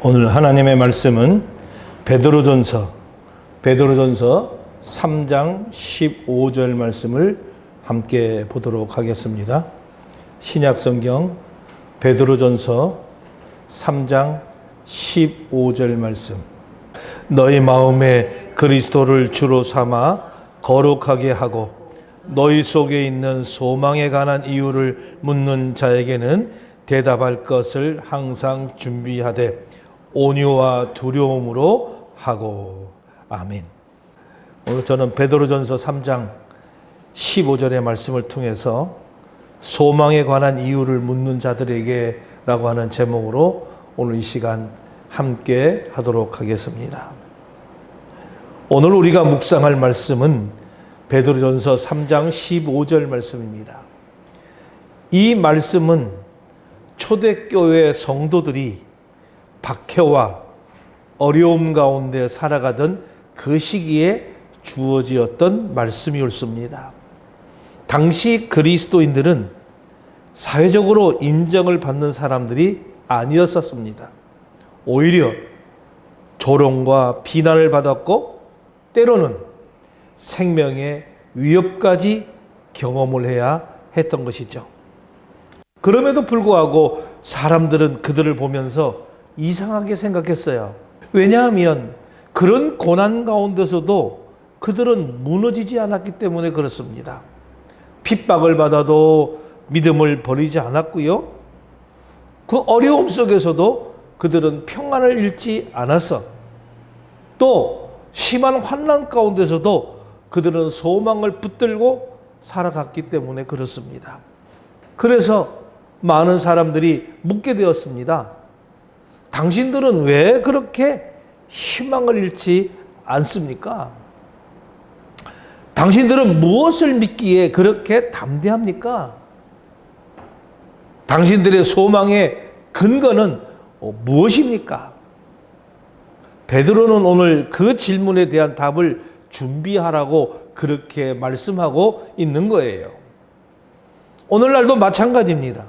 오늘 하나님의 말씀은 베드로전서 3장 15절 말씀을 함께 보도록 하겠습니다. 신약성경 베드로전서 3장 15절 말씀. 너희 마음에 그리스도를 주로 삼아 거룩하게 하고 너희 속에 있는 소망에 관한 이유를 묻는 자에게는 대답할 것을 항상 준비하되 온유와 두려움으로 하고. 아멘. 오늘 저는 베드로전서 3장 15절의 말씀을 통해서 소망에 관한 이유를 묻는 자들에게 라고 하는 제목으로 오늘 이 시간 함께 하도록 하겠습니다. 오늘 우리가 묵상할 말씀은 베드로전서 3장 15절 말씀입니다. 이 말씀은 초대교회 성도들이 박해와 어려움 가운데 살아가던 그 시기에 주어지었던 말씀이었습니다. 당시 그리스도인들은 사회적으로 인정을 받는 사람들이 아니었었습니다. 오히려 조롱과 비난을 받았고 때로는 생명의 위협까지 경험을 해야 했던 것이죠. 그럼에도 불구하고 사람들은 그들을 보면서 이상하게 생각했어요. 왜냐하면 그런 고난 가운데서도 그들은 무너지지 않았기 때문에 그렇습니다. 핍박을 받아도 믿음을 버리지 않았고요. 그 어려움 속에서도 그들은 평안을 잃지 않았어. 또 심한 환난 가운데서도 그들은 소망을 붙들고 살아갔기 때문에 그렇습니다. 그래서 많은 사람들이 묻게 되었습니다. 당신들은 왜 그렇게 희망을 잃지 않습니까? 당신들은 무엇을 믿기에 그렇게 담대합니까? 당신들의 소망의 근거는 무엇입니까? 베드로는 오늘 그 질문에 대한 답을 준비하라고 그렇게 말씀하고 있는 거예요. 오늘날도 마찬가지입니다.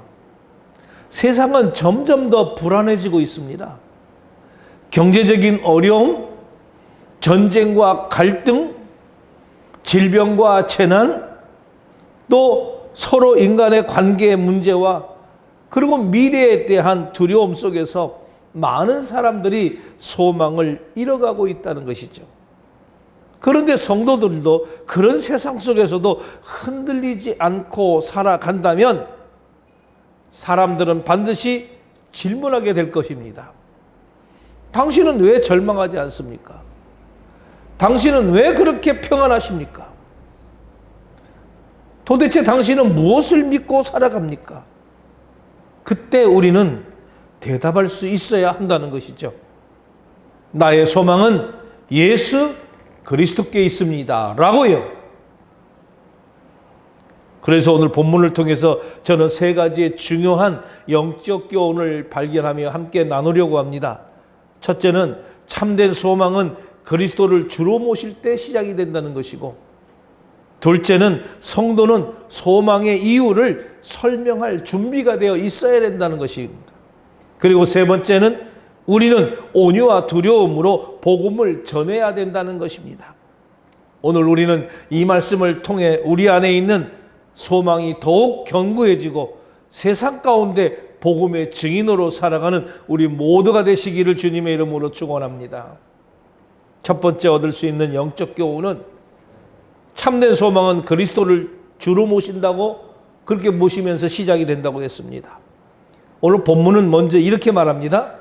세상은 점점 더 불안해지고 있습니다. 경제적인 어려움, 전쟁과 갈등, 질병과 재난, 또 서로 인간의 관계의 문제와 그리고 미래에 대한 두려움 속에서 많은 사람들이 소망을 잃어가고 있다는 것이죠. 그런데 성도들도 그런 세상 속에서도 흔들리지 않고 살아간다면 사람들은 반드시 질문하게 될 것입니다. 당신은 왜 절망하지 않습니까? 당신은 왜 그렇게 평안하십니까? 도대체 당신은 무엇을 믿고 살아갑니까? 그때 우리는 대답할 수 있어야 한다는 것이죠. 나의 소망은 예수 그리스도께 있습니다. 라고요. 그래서 오늘 본문을 통해서 저는 세 가지의 중요한 영적 교훈을 발견하며 함께 나누려고 합니다. 첫째는 참된 소망은 그리스도를 주로 모실 때 시작이 된다는 것이고, 둘째는 성도는 소망의 이유를 설명할 준비가 되어 있어야 된다는 것입니다. 그리고 세 번째는 우리는 온유와 두려움으로 복음을 전해야 된다는 것입니다. 오늘 우리는 이 말씀을 통해 우리 안에 있는 소망이 더욱 견고해지고 세상 가운데 복음의 증인으로 살아가는 우리 모두가 되시기를 주님의 이름으로 축원합니다. 첫 번째 얻을 수 있는 영적 교훈은 참된 소망은 그리스도를 주로 모신다고, 그렇게 모시면서 시작이 된다고 했습니다. 오늘 본문은 먼저 이렇게 말합니다.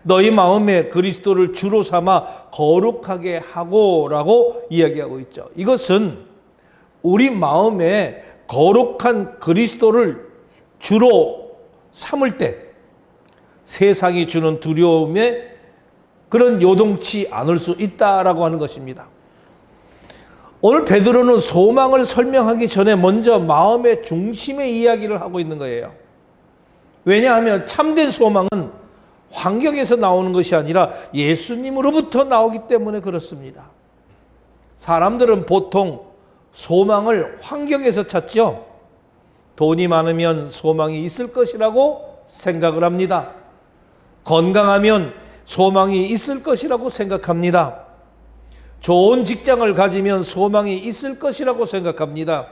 너희 마음에 그리스도를 주로 삼아 거룩하게 하고 라고 이야기하고 있죠. 이것은 우리 마음에 거룩한 그리스도를 주로 삼을 때 세상이 주는 두려움에 그런 요동치 않을 수 있다라고 하는 것입니다. 오늘 베드로는 소망을 설명하기 전에 먼저 마음의 중심의 이야기를 하고 있는 거예요. 왜냐하면 참된 소망은 환경에서 나오는 것이 아니라 예수님으로부터 나오기 때문에 그렇습니다. 사람들은 보통 소망을 환경에서 찾죠. 돈이 많으면 소망이 있을 것이라고 생각을 합니다. 건강하면 소망이 있을 것이라고 생각합니다. 좋은 직장을 가지면 소망이 있을 것이라고 생각합니다.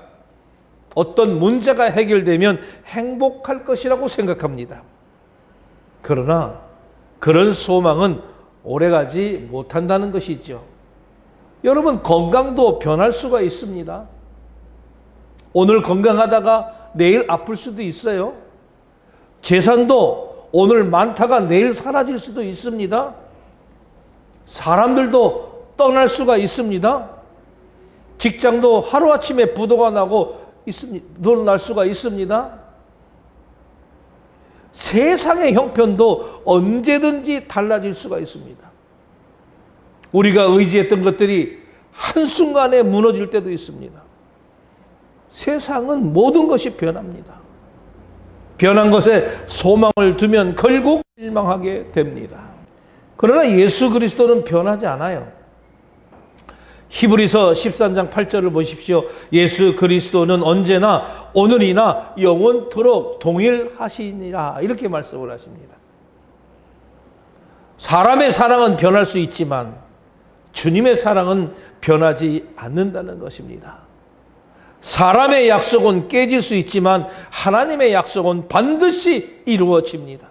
어떤 문제가 해결되면 행복할 것이라고 생각합니다. 그러나 그런 소망은 오래가지 못한다는 것이죠. 여러분, 건강도 변할 수가 있습니다. 오늘 건강하다가 내일 아플 수도 있어요. 재산도 오늘 많다가 내일 사라질 수도 있습니다. 사람들도 떠날 수가 있습니다. 직장도 하루아침에 부도가 나고 늘어날 수가 있습니다. 세상의 형편도 언제든지 달라질 수가 있습니다. 우리가 의지했던 것들이 한순간에 무너질 때도 있습니다. 세상은 모든 것이 변합니다. 변한 것에 소망을 두면 결국 실망하게 됩니다. 그러나 예수 그리스도는 변하지 않아요. 히브리서 13장 8절을 보십시오. 예수 그리스도는 언제나 오늘이나 영원토록 동일하시니라, 이렇게 말씀을 하십니다. 사람의 사랑은 변할 수 있지만 주님의 사랑은 변하지 않는다는 것입니다. 사람의 약속은 깨질 수 있지만 하나님의 약속은 반드시 이루어집니다.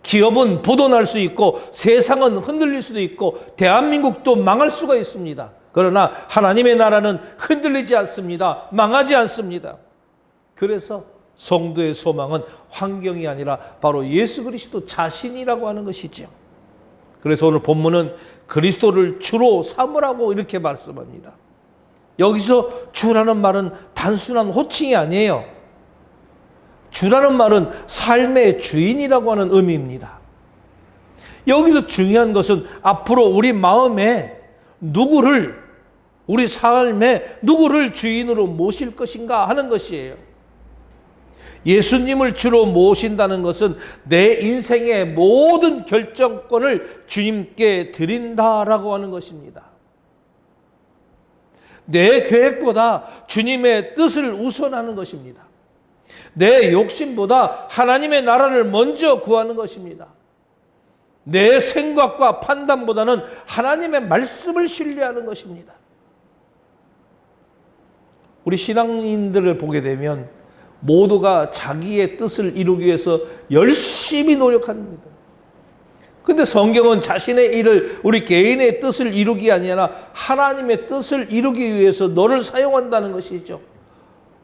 기업은 부도날 수 있고 세상은 흔들릴 수도 있고 대한민국도 망할 수가 있습니다. 그러나 하나님의 나라는 흔들리지 않습니다. 망하지 않습니다. 그래서 성도의 소망은 환경이 아니라 바로 예수 그리스도 자신이라고 하는 것이죠. 그래서 오늘 본문은 그리스도를 주로 삼으라고 이렇게 말씀합니다. 여기서 주라는 말은 단순한 호칭이 아니에요. 주라는 말은 삶의 주인이라고 하는 의미입니다. 여기서 중요한 것은 앞으로 우리 마음에 누구를, 우리 삶에 누구를 주인으로 모실 것인가 하는 것이에요. 예수님을 주로 모신다는 것은 내 인생의 모든 결정권을 주님께 드린다라고 하는 것입니다. 내 계획보다 주님의 뜻을 우선하는 것입니다. 내 욕심보다 하나님의 나라를 먼저 구하는 것입니다. 내 생각과 판단보다는 하나님의 말씀을 신뢰하는 것입니다. 우리 신앙인들을 보게 되면 모두가 자기의 뜻을 이루기 위해서 열심히 노력합니다. 근데 성경은 자신의 일을, 우리 개인의 뜻을 이루기 아니라 하나님의 뜻을 이루기 위해서 너를 사용한다는 것이죠.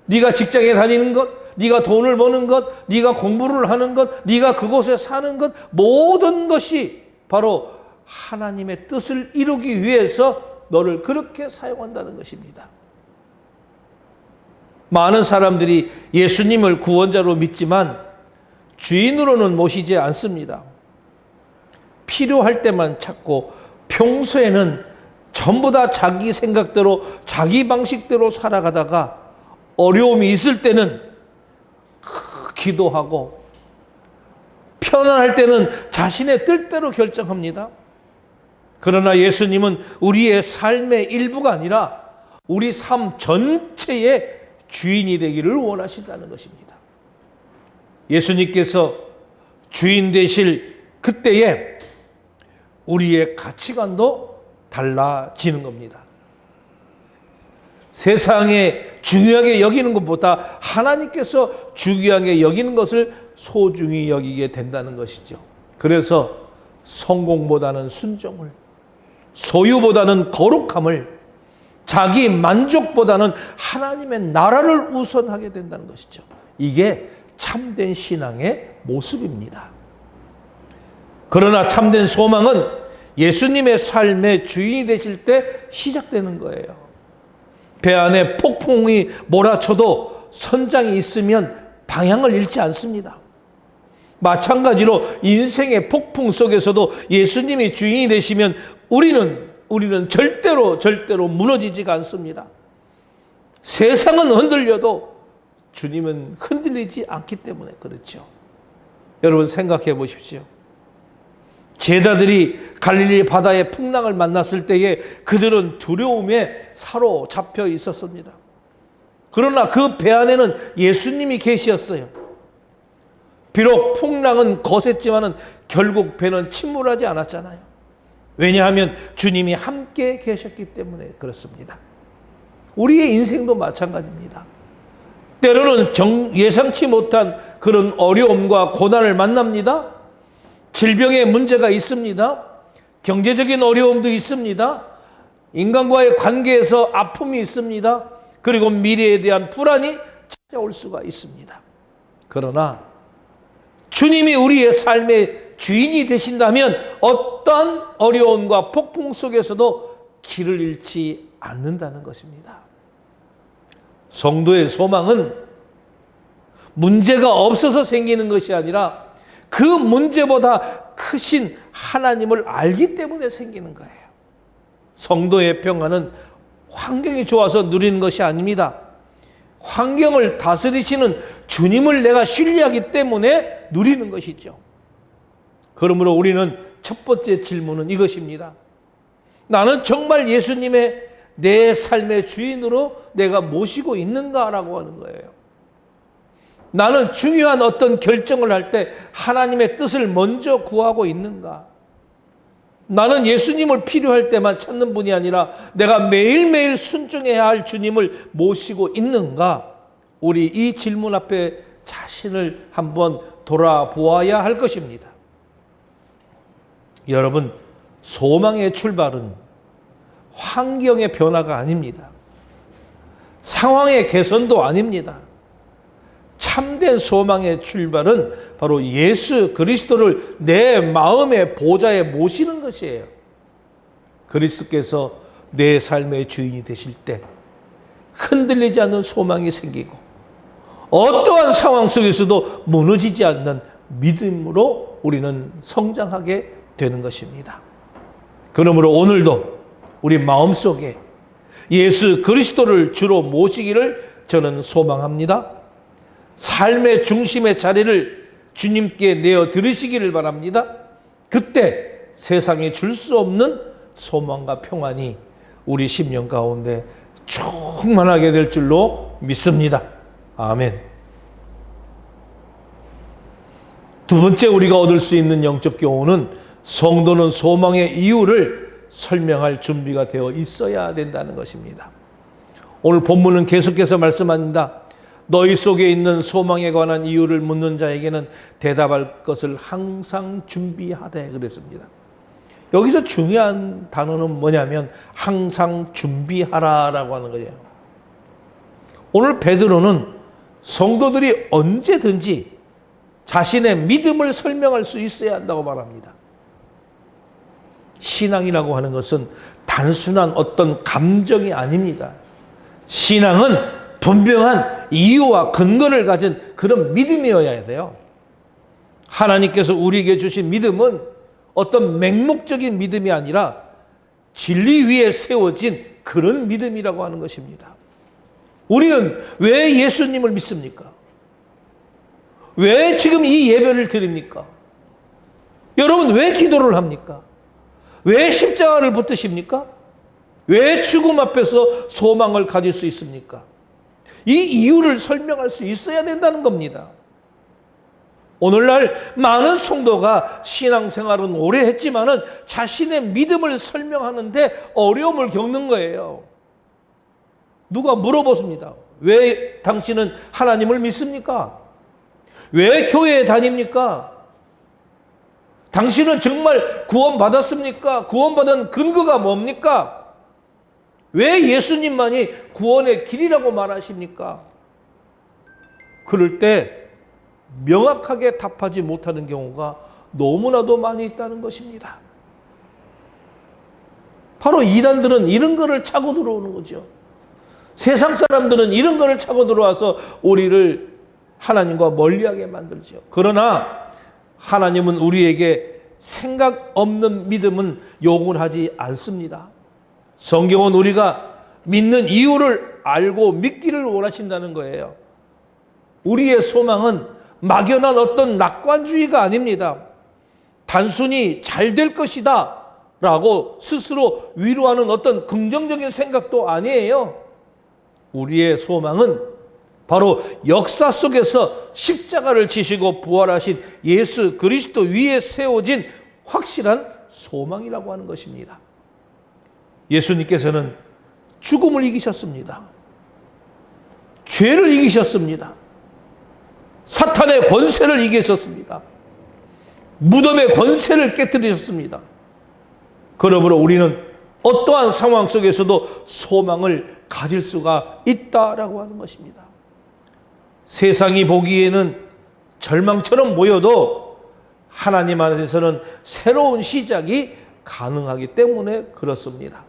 네가 직장에 다니는 것, 네가 돈을 버는 것, 네가 공부를 하는 것, 네가 그곳에 사는 것, 모든 것이 바로 하나님의 뜻을 이루기 위해서 너를 그렇게 사용한다는 것입니다. 많은 사람들이 예수님을 구원자로 믿지만 주인으로는 모시지 않습니다. 필요할 때만 찾고 평소에는 전부 다 자기 생각대로 자기 방식대로 살아가다가 어려움이 있을 때는 기도하고 편안할 때는 자신의 뜻대로 결정합니다. 그러나 예수님은 우리의 삶의 일부가 아니라 우리 삶 전체의 주인이 되기를 원하신다는 것입니다. 예수님께서 주인 되실 그때에 우리의 가치관도 달라지는 겁니다. 세상에 중요하게 여기는 것보다 하나님께서 중요하게 여기는 것을 소중히 여기게 된다는 것이죠. 그래서 성공보다는 순종을, 소유보다는 거룩함을, 자기 만족보다는 하나님의 나라를 우선하게 된다는 것이죠. 이게 참된 신앙의 모습입니다. 그러나 참된 소망은 예수님의 삶의 주인이 되실 때 시작되는 거예요. 배 안에 폭풍이 몰아쳐도 선장이 있으면 방향을 잃지 않습니다. 마찬가지로 인생의 폭풍 속에서도 예수님이 주인이 되시면 우리는 절대로 무너지지가 않습니다. 세상은 흔들려도 주님은 흔들리지 않기 때문에 그렇죠. 여러분 생각해 보십시오. 제자들이 갈릴리 바다의 풍랑을 만났을 때에 그들은 두려움에 사로잡혀 있었습니다. 그러나 그 배 안에는 예수님이 계셨어요. 비록 풍랑은 거셌지만은 결국 배는 침몰하지 않았잖아요. 왜냐하면 주님이 함께 계셨기 때문에 그렇습니다. 우리의 인생도 마찬가지입니다. 때로는 예상치 못한 그런 어려움과 고난을 만납니다. 질병의 문제가 있습니다. 경제적인 어려움도 있습니다. 인간과의 관계에서 아픔이 있습니다. 그리고 미래에 대한 불안이 찾아올 수가 있습니다. 그러나 주님이 우리의 삶의 주인이 되신다면 어떠한 어려움과 폭풍 속에서도 길을 잃지 않는다는 것입니다. 성도의 소망은 문제가 없어서 생기는 것이 아니라 그 문제보다 크신 하나님을 알기 때문에 생기는 거예요. 성도의 평안은 환경이 좋아서 누리는 것이 아닙니다. 환경을 다스리시는 주님을 내가 신뢰하기 때문에 누리는 것이죠. 그러므로 우리는 첫 번째 질문은 이것입니다. 나는 정말 예수님의 내 삶의 주인으로 내가 모시고 있는가라고 하는 거예요. 나는 중요한 어떤 결정을 할 때 하나님의 뜻을 먼저 구하고 있는가? 나는 예수님을 필요할 때만 찾는 분이 아니라 내가 매일매일 순종해야 할 주님을 모시고 있는가? 우리 이 질문 앞에 자신을 한번 돌아보아야 할 것입니다. 여러분, 소망의 출발은 환경의 변화가 아닙니다. 상황의 개선도 아닙니다. 참된 소망의 출발은 바로 예수 그리스도를 내 마음의 보좌에 모시는 것이에요. 그리스도께서 내 삶의 주인이 되실 때 흔들리지 않는 소망이 생기고 어떠한 상황 속에서도 무너지지 않는 믿음으로 우리는 성장하게 되는 것입니다. 그러므로 오늘도 우리 마음속에 예수 그리스도를 주로 모시기를 저는 소망합니다. 삶의 중심의 자리를 주님께 내어 드리시기를 바랍니다. 그때 세상에 줄 수 없는 소망과 평안이 우리 심령 가운데 충만하게 될 줄로 믿습니다. 아멘. 두 번째 우리가 얻을 수 있는 영적 교훈은 성도는 소망의 이유를 설명할 준비가 되어 있어야 된다는 것입니다. 오늘 본문은 계속해서 말씀합니다. 너희 속에 있는 소망에 관한 이유를 묻는 자에게는 대답할 것을 항상 준비하되 그랬습니다. 여기서 중요한 단어는 뭐냐면 항상 준비하라라고 하는 거예요. 오늘 베드로는 성도들이 언제든지 자신의 믿음을 설명할 수 있어야 한다고 말합니다. 신앙이라고 하는 것은 단순한 어떤 감정이 아닙니다. 신앙은 분명한 이유와 근거를 가진 그런 믿음이어야 돼요. 하나님께서 우리에게 주신 믿음은 어떤 맹목적인 믿음이 아니라 진리 위에 세워진 그런 믿음이라고 하는 것입니다. 우리는 왜 예수님을 믿습니까? 왜 지금 이 예배를 드립니까? 여러분 왜 기도를 합니까? 왜 십자가를 붙드십니까? 왜 죽음 앞에서 소망을 가질 수 있습니까? 이 이유를 설명할 수 있어야 된다는 겁니다. 오늘날 많은 성도가 신앙생활은 오래 했지만은 자신의 믿음을 설명하는데 어려움을 겪는 거예요. 누가 물어보십니다. 왜 당신은 하나님을 믿습니까? 왜 교회에 다닙니까? 당신은 정말 구원받았습니까? 구원받은 근거가 뭡니까? 왜 예수님만이 구원의 길이라고 말하십니까? 그럴 때 명확하게 답하지 못하는 경우가 너무나도 많이 있다는 것입니다. 바로 이단들은 이런 거를 차고 들어오는 거죠. 세상 사람들은 이런 거를 차고 들어와서 우리를 하나님과 멀리하게 만들죠. 그러나 하나님은 우리에게 생각 없는 믿음은 요구하지 않습니다. 성경은 우리가 믿는 이유를 알고 믿기를 원하신다는 거예요. 우리의 소망은 막연한 어떤 낙관주의가 아닙니다. 단순히 잘 될 것이다 라고 스스로 위로하는 어떤 긍정적인 생각도 아니에요. 우리의 소망은 바로 역사 속에서 십자가를 지시고 부활하신 예수 그리스도 위에 세워진 확실한 소망이라고 하는 것입니다. 예수님께서는 죽음을 이기셨습니다. 죄를 이기셨습니다. 사탄의 권세를 이기셨습니다. 무덤의 권세를 깨뜨리셨습니다. 그러므로 우리는 어떠한 상황 속에서도 소망을 가질 수가 있다라고 하는 것입니다. 세상이 보기에는 절망처럼 보여도 하나님 안에서는 새로운 시작이 가능하기 때문에 그렇습니다.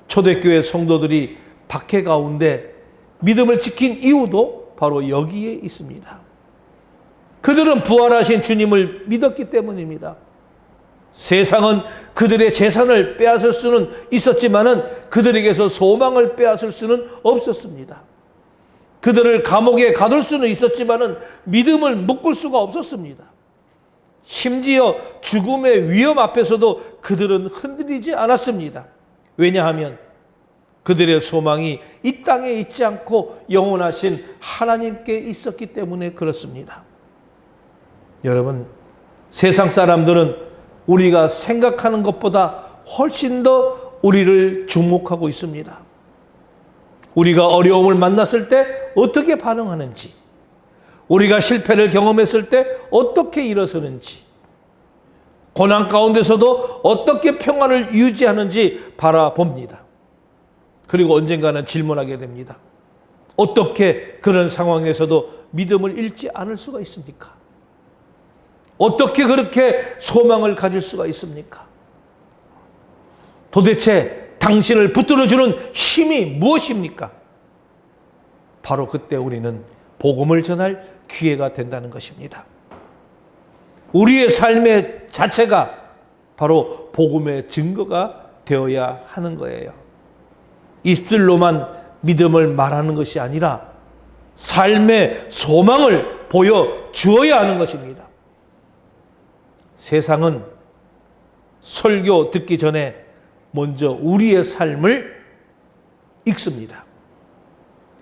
초대교회 성도들이 박해 가운데 믿음을 지킨 이유도 바로 여기에 있습니다. 그들은 부활하신 주님을 믿었기 때문입니다. 세상은 그들의 재산을 빼앗을 수는 있었지만은 그들에게서 소망을 빼앗을 수는 없었습니다. 그들을 감옥에 가둘 수는 있었지만은 믿음을 묶을 수가 없었습니다. 심지어 죽음의 위험 앞에서도 그들은 흔들리지 않았습니다. 왜냐하면 그들의 소망이 이 땅에 있지 않고 영원하신 하나님께 있었기 때문에 그렇습니다. 여러분, 세상 사람들은 우리가 생각하는 것보다 훨씬 더 우리를 주목하고 있습니다. 우리가 어려움을 만났을 때 어떻게 반응하는지, 우리가 실패를 경험했을 때 어떻게 일어서는지, 고난 가운데서도 어떻게 평안을 유지하는지 바라봅니다. 그리고 언젠가는 질문하게 됩니다. 어떻게 그런 상황에서도 믿음을 잃지 않을 수가 있습니까? 어떻게 그렇게 소망을 가질 수가 있습니까? 도대체 당신을 붙들어주는 힘이 무엇입니까? 바로 그때 우리는 복음을 전할 기회가 된다는 것입니다. 우리의 삶의 자체가 바로 복음의 증거가 되어야 하는 거예요. 입술로만 믿음을 말하는 것이 아니라 삶의 소망을 보여주어야 하는 것입니다. 세상은 설교 듣기 전에 먼저 우리의 삶을 읽습니다.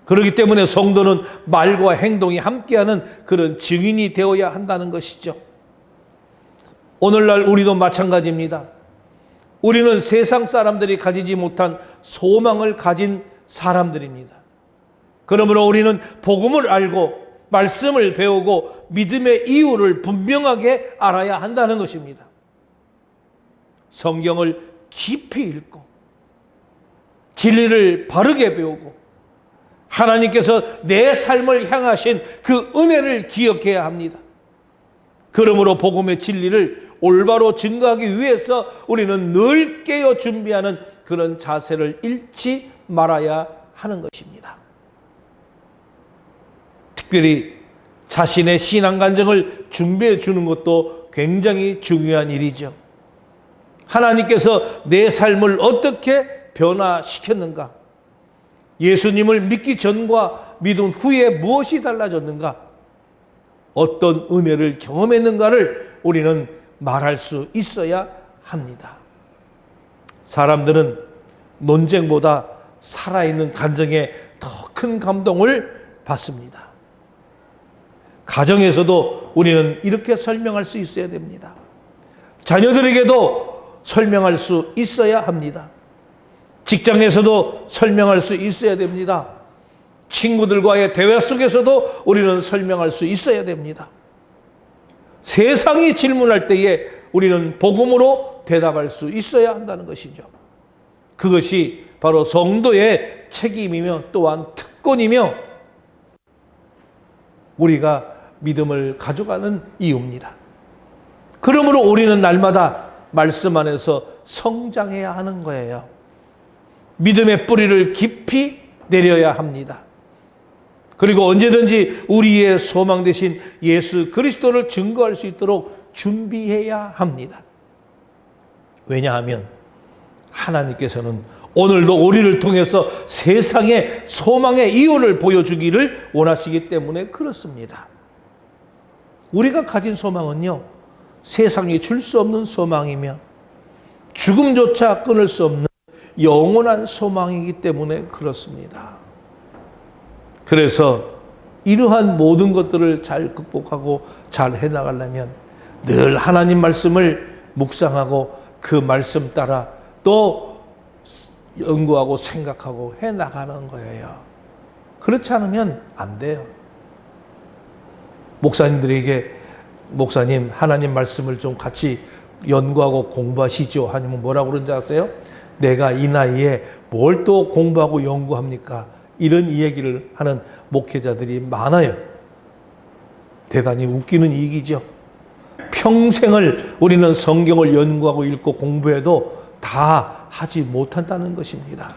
그렇기 때문에 성도는 말과 행동이 함께하는 그런 증인이 되어야 한다는 것이죠. 오늘날 우리도 마찬가지입니다. 우리는 세상 사람들이 가지지 못한 소망을 가진 사람들입니다. 그러므로 우리는 복음을 알고 말씀을 배우고 믿음의 이유를 분명하게 알아야 한다는 것입니다. 성경을 깊이 읽고 진리를 바르게 배우고 하나님께서 내 삶을 향하신 그 은혜를 기억해야 합니다. 그러므로 복음의 진리를 올바로 증거하기 위해서 우리는 늘 깨어 준비하는 그런 자세를 잃지 말아야 하는 것입니다. 특별히 자신의 신앙 간증을 준비해 주는 것도 굉장히 중요한 일이죠. 하나님께서 내 삶을 어떻게 변화시켰는가? 예수님을 믿기 전과 믿은 후에 무엇이 달라졌는가? 어떤 은혜를 경험했는가를 우리는 말할 수 있어야 합니다. 사람들은 논쟁보다 살아있는 간증에 더 큰 감동을 받습니다. 가정에서도 우리는 이렇게 설명할 수 있어야 됩니다. 자녀들에게도 설명할 수 있어야 합니다. 직장에서도 설명할 수 있어야 됩니다. 친구들과의 대화 속에서도 우리는 설명할 수 있어야 됩니다. 세상이 질문할 때에 우리는 복음으로 대답할 수 있어야 한다는 것이죠. 그것이 바로 성도의 책임이며 또한 특권이며 우리가 믿음을 가져가는 이유입니다. 그러므로 우리는 날마다 말씀 안에서 성장해야 하는 거예요. 믿음의 뿌리를 깊이 내려야 합니다. 그리고 언제든지 우리의 소망 되신 예수 그리스도를 증거할 수 있도록 준비해야 합니다. 왜냐하면 하나님께서는 오늘도 우리를 통해서 세상의 소망의 이유를 보여주기를 원하시기 때문에 그렇습니다. 우리가 가진 소망은요, 세상이 줄 수 없는 소망이며 죽음조차 끊을 수 없는 영원한 소망이기 때문에 그렇습니다. 그래서 이러한 모든 것들을 잘 극복하고 잘 해나가려면 늘 하나님 말씀을 묵상하고 그 말씀 따라 또 연구하고 생각하고 해나가는 거예요. 그렇지 않으면 안 돼요. 목사님들에게 목사님 하나님 말씀을 좀 같이 연구하고 공부하시죠 하면 뭐라고 그런지 아세요? 내가 이 나이에 뭘 또 공부하고 연구합니까? 이런 이야기를 하는 목회자들이 많아요. 대단히 웃기는 얘기죠. 평생을 우리는 성경을 연구하고 읽고 공부해도 다 하지 못한다는 것입니다.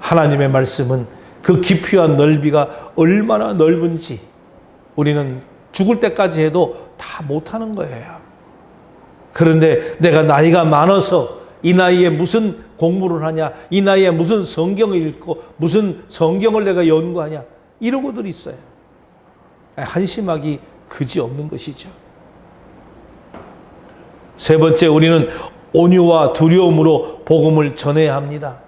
하나님의 말씀은 그 깊이와 넓이가 얼마나 넓은지 우리는 죽을 때까지 해도 다 못하는 거예요. 그런데 내가 나이가 많아서 이 나이에 무슨 공부를 하냐, 이 나이에 무슨 성경을 읽고 무슨 성경을 내가 연구하냐, 이러고들 있어요. 한심하기 그지없는 것이죠. 세 번째, 우리는 온유와 두려움으로 복음을 전해야 합니다.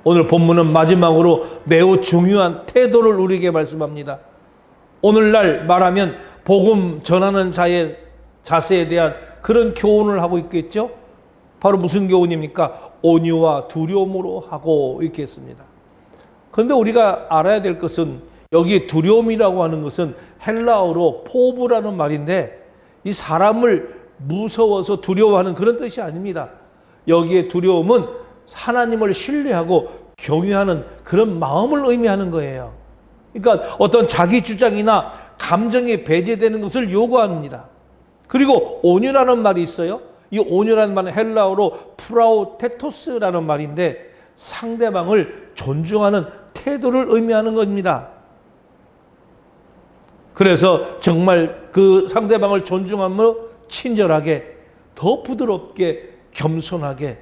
오늘 본문은 마지막으로 매우 중요한 태도를 우리에게 말씀합니다. 오늘날 말하면 복음 전하는 자의 자세에 대한 그런 교훈을 하고 있겠죠. 바로 무슨 교훈입니까? 온유와 두려움으로 하고 있겠습니다. 그런데 우리가 알아야 될 것은 여기 두려움이라고 하는 것은 헬라어로 포부라는 말인데 이 사람을 무서워서 두려워하는 그런 뜻이 아닙니다. 여기에 두려움은 하나님을 신뢰하고 경외하는 그런 마음을 의미하는 거예요. 그러니까 어떤 자기 주장이나 감정이 배제되는 것을 요구합니다. 그리고 온유라는 말이 있어요. 이 온유라는 말은 헬라어로 프라우테토스라는 말인데 상대방을 존중하는 태도를 의미하는 겁니다. 그래서 정말 그 상대방을 존중하며 친절하게, 더 부드럽게, 겸손하게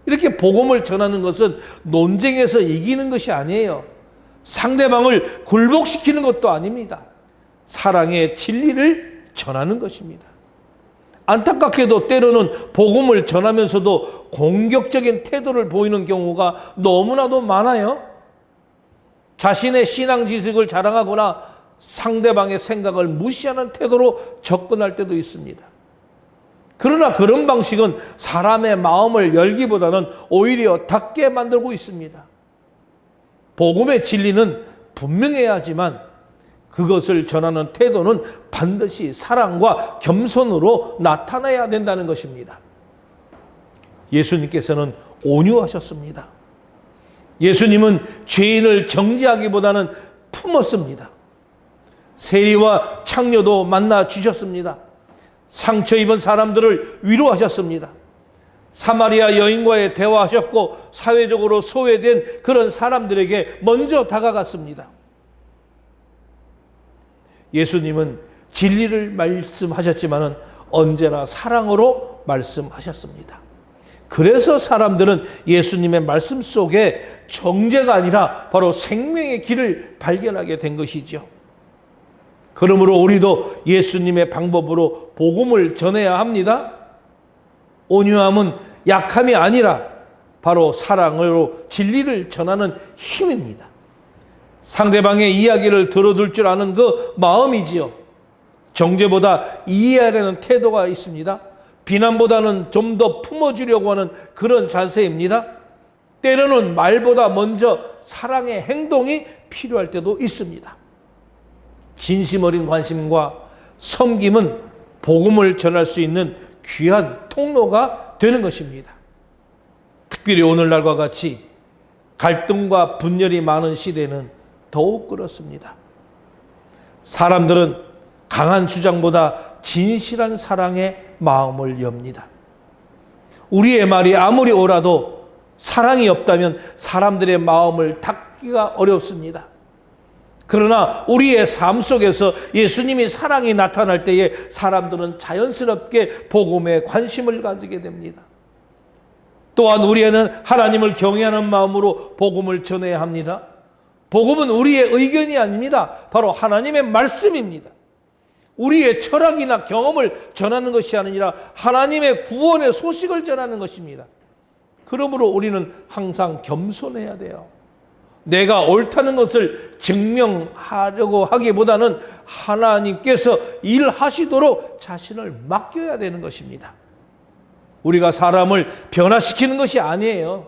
이렇게 복음을 전하는 것은 논쟁에서 이기는 것이 아니에요. 상대방을 굴복시키는 것도 아닙니다. 사랑의 진리를 전하는 것입니다. 안타깝게도 때로는 복음을 전하면서도 공격적인 태도를 보이는 경우가 너무나도 많아요. 자신의 신앙 지식을 자랑하거나 상대방의 생각을 무시하는 태도로 접근할 때도 있습니다. 그러나 그런 방식은 사람의 마음을 열기보다는 오히려 닫게 만들고 있습니다. 복음의 진리는 분명해야 하지만 그것을 전하는 태도는 반드시 사랑과 겸손으로 나타나야 된다는 것입니다. 예수님께서는 온유하셨습니다. 예수님은 죄인을 정죄하기보다는 품었습니다. 세리와 창녀도 만나 주셨습니다. 상처 입은 사람들을 위로하셨습니다. 사마리아 여인과의 대화하셨고 사회적으로 소외된 그런 사람들에게 먼저 다가갔습니다. 예수님은 진리를 말씀하셨지만 언제나 사랑으로 말씀하셨습니다. 그래서 사람들은 예수님의 말씀 속에 정죄가 아니라 바로 생명의 길을 발견하게 된 것이죠. 그러므로 우리도 예수님의 방법으로 복음을 전해야 합니다. 온유함은 약함이 아니라 바로 사랑으로 진리를 전하는 힘입니다. 상대방의 이야기를 들어줄 줄 아는 그 마음이지요. 정죄보다 이해하려는 태도가 있습니다. 비난보다는 좀 더 품어주려고 하는 그런 자세입니다. 때로는 말보다 먼저 사랑의 행동이 필요할 때도 있습니다. 진심 어린 관심과 섬김은 복음을 전할 수 있는 귀한 통로가 되는 것입니다. 특별히 오늘날과 같이 갈등과 분열이 많은 시대는 더욱 그렇습니다. 사람들은 강한 주장보다 진실한 사랑에 마음을 엽니다. 우리의 말이 아무리 옳아도 사랑이 없다면 사람들의 마음을 닫기가 어렵습니다. 그러나 우리의 삶 속에서 예수님이 사랑이 나타날 때에 사람들은 자연스럽게 복음에 관심을 가지게 됩니다. 또한 우리는 하나님을 경외하는 마음으로 복음을 전해야 합니다. 복음은 우리의 의견이 아닙니다. 바로 하나님의 말씀입니다. 우리의 철학이나 경험을 전하는 것이 아니라 하나님의 구원의 소식을 전하는 것입니다. 그러므로 우리는 항상 겸손해야 돼요. 내가 옳다는 것을 증명하려고 하기보다는 하나님께서 일하시도록 자신을 맡겨야 되는 것입니다. 우리가 사람을 변화시키는 것이 아니에요.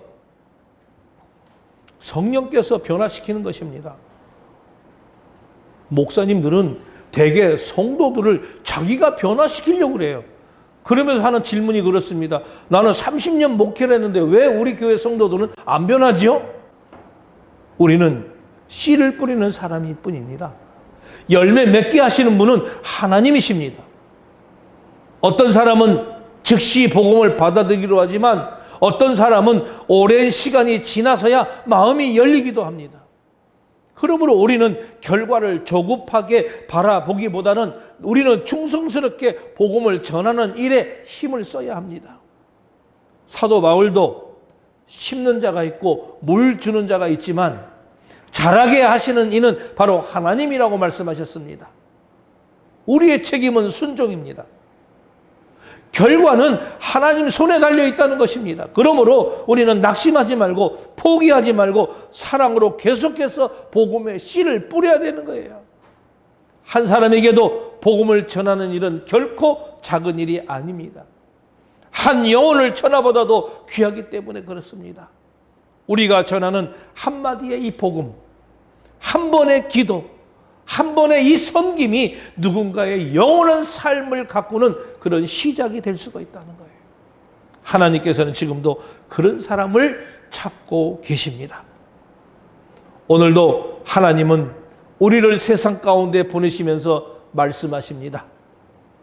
성령께서 변화시키는 것입니다. 목사님들은 대개 성도들을 자기가 변화시키려고 그래요. 그러면서 하는 질문이 그렇습니다. 나는 30년 목회를 했는데 왜 우리 교회 성도들은 안 변하지요? 우리는 씨를 뿌리는 사람일 뿐입니다. 열매 맺게 하시는 분은 하나님이십니다. 어떤 사람은 즉시 복음을 받아들이기로 하지만 어떤 사람은 오랜 시간이 지나서야 마음이 열리기도 합니다. 그러므로 우리는 결과를 조급하게 바라보기보다는 우리는 충성스럽게 복음을 전하는 일에 힘을 써야 합니다. 사도 바울도 심는 자가 있고 물 주는 자가 있지만 자라게 하시는 이는 바로 하나님이라고 말씀하셨습니다. 우리의 책임은 순종입니다. 결과는 하나님 손에 달려 있다는 것입니다. 그러므로 우리는 낙심하지 말고 포기하지 말고 사랑으로 계속해서 복음의 씨를 뿌려야 되는 거예요. 한 사람에게도 복음을 전하는 일은 결코 작은 일이 아닙니다. 한 영혼을 천하보다도 귀하기 때문에 그렇습니다. 우리가 전하는 한마디의 이 복음, 한 번의 기도, 한 번의 이 섬김이 누군가의 영원한 삶을 가꾸는 그런 시작이 될 수가 있다는 거예요. 하나님께서는 지금도 그런 사람을 찾고 계십니다. 오늘도 하나님은 우리를 세상 가운데 보내시면서 말씀하십니다.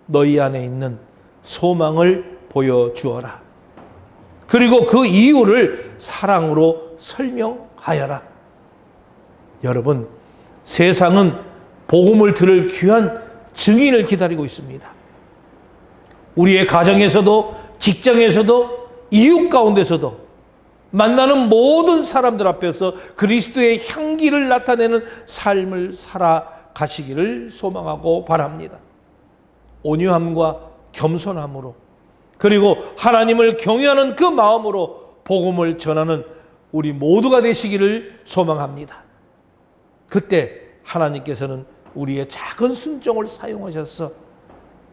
너희 안에 있는 소망을 보여주어라. 그리고 그 이유를 사랑으로 설명하여라. 여러분, 세상은 복음을 들을 귀한 증인을 기다리고 있습니다. 우리의 가정에서도 직장에서도 이웃 가운데서도 만나는 모든 사람들 앞에서 그리스도의 향기를 나타내는 삶을 살아가시기를 소망하고 바랍니다. 온유함과 겸손함으로 그리고 하나님을 경외하는 그 마음으로 복음을 전하는 우리 모두가 되시기를 소망합니다. 그때 하나님께서는 우리의 작은 순종을 사용하셔서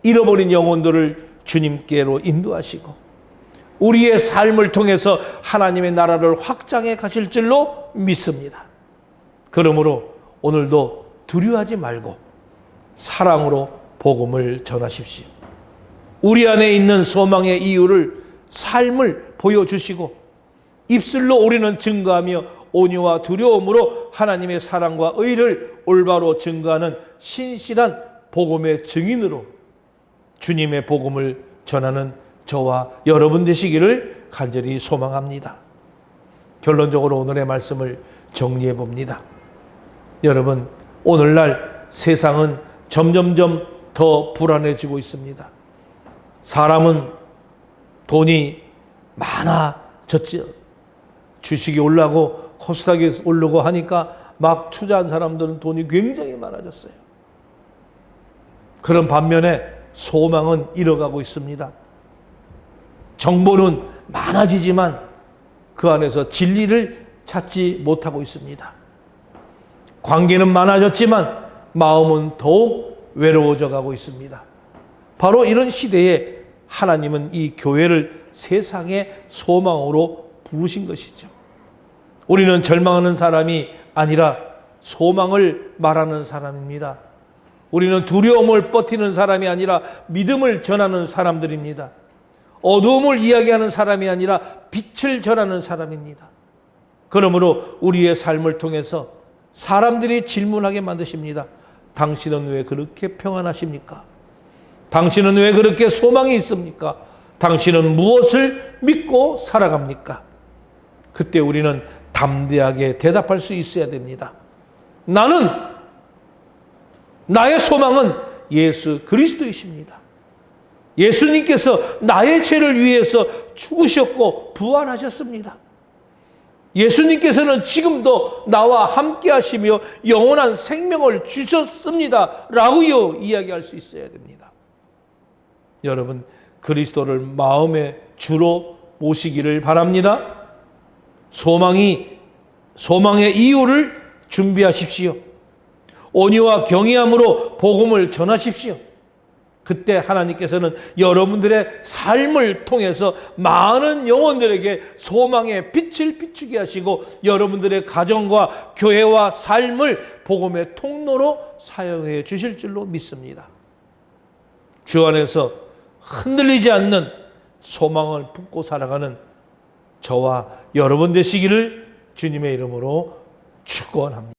잃어버린 영혼들을 주님께로 인도하시고 우리의 삶을 통해서 하나님의 나라를 확장해 가실 줄로 믿습니다. 그러므로 오늘도 두려워하지 말고 사랑으로 복음을 전하십시오. 우리 안에 있는 소망의 이유를 삶을 보여주시고 입술로 우리는 증거하며 온유와 두려움으로 하나님의 사랑과 의를 올바로 증거하는 신실한 복음의 증인으로 주님의 복음을 전하는 저와 여러분 되시기를 간절히 소망합니다. 결론적으로 오늘의 말씀을 정리해 봅니다. 여러분, 오늘날 세상은 점점점 더 불안해지고 있습니다. 사람은 돈이 많아졌죠. 주식이 올라고 코스닥이 오르고 하니까 막 투자한 사람들은 돈이 굉장히 많아졌어요. 그런 반면에 소망은 잃어가고 있습니다. 정보는 많아지지만 그 안에서 진리를 찾지 못하고 있습니다. 관계는 많아졌지만 마음은 더욱 외로워져 가고 있습니다. 바로 이런 시대에 하나님은 이 교회를 세상의 소망으로 부르신 것이죠. 우리는 절망하는 사람이 아니라 소망을 말하는 사람입니다. 우리는 두려움을 버티는 사람이 아니라 믿음을 전하는 사람들입니다. 어두움을 이야기하는 사람이 아니라 빛을 전하는 사람입니다. 그러므로 우리의 삶을 통해서 사람들이 질문하게 만드십니다. 당신은 왜 그렇게 평안하십니까? 당신은 왜 그렇게 소망이 있습니까? 당신은 무엇을 믿고 살아갑니까? 그때 우리는 담대하게 대답할 수 있어야 됩니다. 나의 소망은 예수 그리스도이십니다. 예수님께서 나의 죄를 위해서 죽으셨고 부활하셨습니다. 예수님께서는 지금도 나와 함께 하시며 영원한 생명을 주셨습니다. 라고요 이야기할 수 있어야 됩니다. 여러분, 그리스도를 마음의 주로 모시기를 바랍니다. 소망이 소망의 이유를 준비하십시오. 온유와 경외함으로 복음을 전하십시오. 그때 하나님께서는 여러분들의 삶을 통해서 많은 영혼들에게 소망의 빛을 비추게 하시고 여러분들의 가정과 교회와 삶을 복음의 통로로 사용해 주실 줄로 믿습니다. 주 안에서 흔들리지 않는 소망을 품고 살아가는 저와 여러분 되시기를 주님의 이름으로 축원합니다.